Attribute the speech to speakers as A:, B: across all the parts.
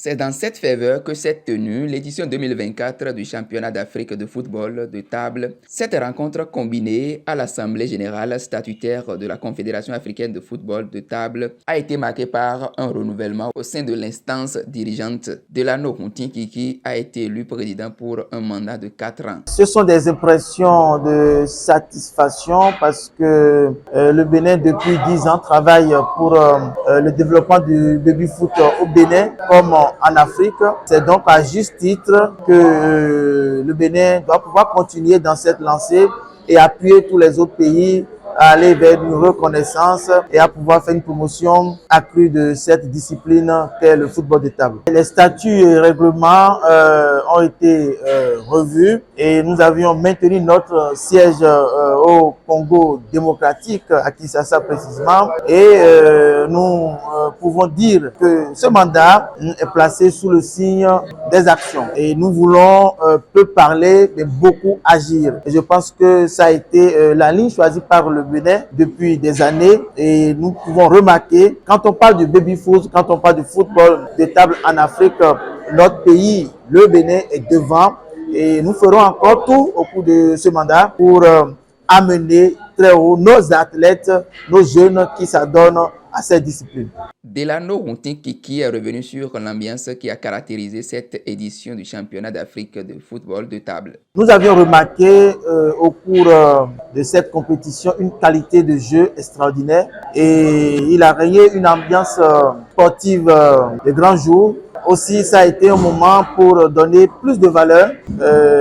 A: C'est dans cette faveur que s'est tenue l'édition 2024 du championnat d'Afrique de football de table. Cette rencontre combinée à l'Assemblée générale statutaire de la Confédération africaine de football de table a été marquée par un renouvellement au sein de l'instance dirigeante. Delano Kuntinkiki a été élu président pour un mandat de 4 ans.
B: Ce sont des impressions de satisfaction parce que le Bénin depuis 10 ans travaille pour le développement du baby-foot au Bénin comme en Afrique. C'est donc à juste titre que le Bénin doit pouvoir continuer dans cette lancée et appuyer tous les autres pays à aller vers une reconnaissance et à pouvoir faire une promotion accrue de cette discipline qu'est le football de table. Les statuts et règlements ont été revus et nous avions maintenu notre siège au Congo démocratique, à Kinshasa précisément, et nous pouvons dire que ce mandat est placé sous le signe des actions et nous voulons peu parler mais beaucoup agir. Et je pense que ça a été la ligne choisie par le Bénin depuis des années et nous pouvons remarquer quand on parle du baby-foot, quand on parle du football de table en Afrique, notre pays, le Bénin, est devant et nous ferons encore tout au cours de ce mandat pour amener très haut nos athlètes, nos jeunes qui s'adonnent à cette discipline.
A: Delano Kuntinkiki est revenu sur l'ambiance qui a caractérisé cette édition du championnat d'Afrique de football de table.
B: Nous avions remarqué au cours de cette compétition une qualité de jeu extraordinaire et il a régné une ambiance sportive de grand jour. Aussi, ça a été un moment pour donner plus de valeur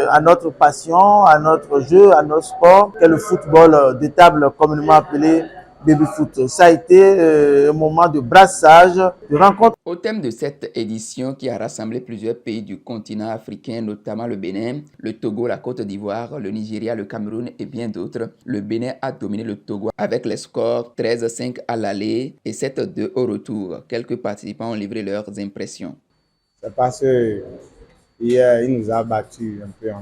B: à notre passion, à notre jeu, à notre sport, qu'est le football de table communément appelé baby-foot. Ça a été un moment de brassage, de rencontre.
A: Au thème de cette édition qui a rassemblé plusieurs pays du continent africain, notamment le Bénin, le Togo, la Côte d'Ivoire, le Nigeria, le Cameroun et bien d'autres, le Bénin a dominé le Togo avec les scores 13-5 à l'aller et 7-2 au retour. Quelques participants ont livré leurs impressions.
C: C'est parce que hier, il nous a battus un peu en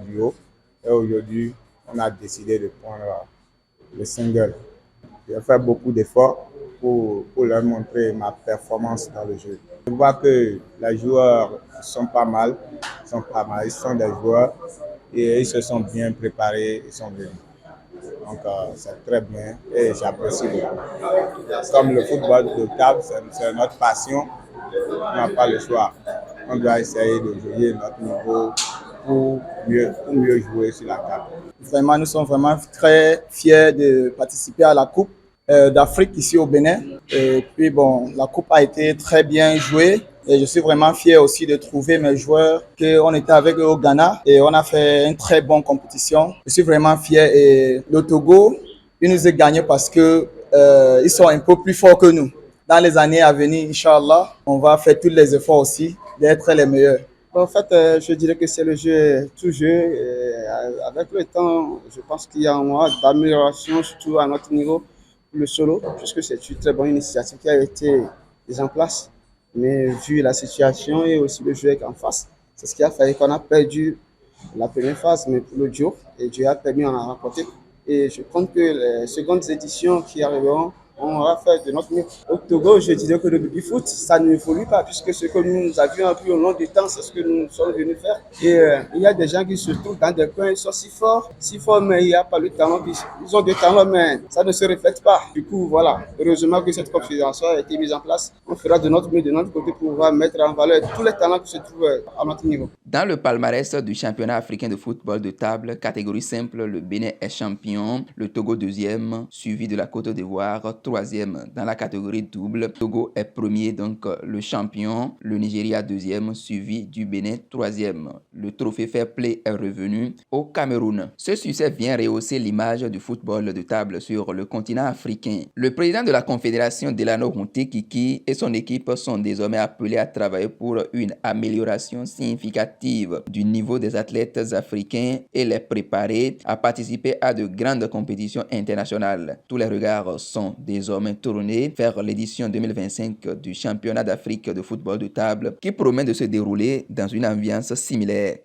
C: duo et aujourd'hui, on a décidé de prendre le single. J'ai fait beaucoup d'efforts pour leur montrer ma performance dans le jeu. Je vois que les joueurs sont pas mal, ils sont des joueurs et ils se sont bien préparés, ils sont venus. Donc c'est très bien et j'apprécie beaucoup. Comme le football de table, c'est notre passion, on n'a pas le choix. On doit essayer de jouer notre niveau pour mieux jouer sur la table.
D: Vraiment, nous sommes vraiment très fiers de participer à la Coupe d'Afrique ici au Bénin. Et puis bon, la Coupe a été très bien jouée. Et je suis vraiment fier aussi de trouver mes joueurs qu'on était avec eux au Ghana et on a fait une très bonne compétition. Je suis vraiment fier et le Togo, il nous a gagné parce que ils sont un peu plus forts que nous. Dans les années à venir, Inch'Allah, on va faire tous les efforts aussi d'être les meilleurs. En fait, je dirais que c'est le jeu, tout jeu. Et avec le temps, je pense qu'il y a un mois d'amélioration, surtout à notre niveau, le solo, puisque c'est une très bonne initiative qui a été mise en place. Mais vu la situation et aussi le jeu en face, c'est ce qui a fait qu'on a perdu la première phase, mais pour le duo, et Dieu a permis d'en remporter. Et je compte que les secondes éditions qui arriveront, on va faire de notre mieux. Au Togo, je dirais que le baby-foot, ça ne évolue pas, puisque ce que nous avions appris au long du temps, c'est ce que nous sommes venus faire. Et il y a des gens qui se trouvent dans des coins, ils sont si forts, mais il n'y a pas le talent. Ils ont des talents, mais ça ne se reflète pas. Du coup, voilà, heureusement que cette confédération a été mise en place. On fera de notre mieux, de notre côté, pour pouvoir mettre en valeur tous les talents qui se trouvent à notre niveau.
A: Dans le palmarès du championnat africain de football de table, catégorie simple, le Bénin est champion, le Togo deuxième, suivi de la Côte d'Ivoire, troisième dans la catégorie double. Togo est premier, donc le champion. Le Nigeria deuxième, suivi du Bénin troisième. Le trophée Fair Play est revenu au Cameroun. Ce succès vient rehausser l'image du football de table sur le continent africain. Le président de la Confédération, Delano Kuntinkiki, et son équipe sont désormais appelés à travailler pour une amélioration significative du niveau des athlètes africains et les préparer à participer à de grandes compétitions internationales. Tous les regards sont désormais tourné vers l'édition 2025 du championnat d'Afrique de football de table qui promet de se dérouler dans une ambiance similaire.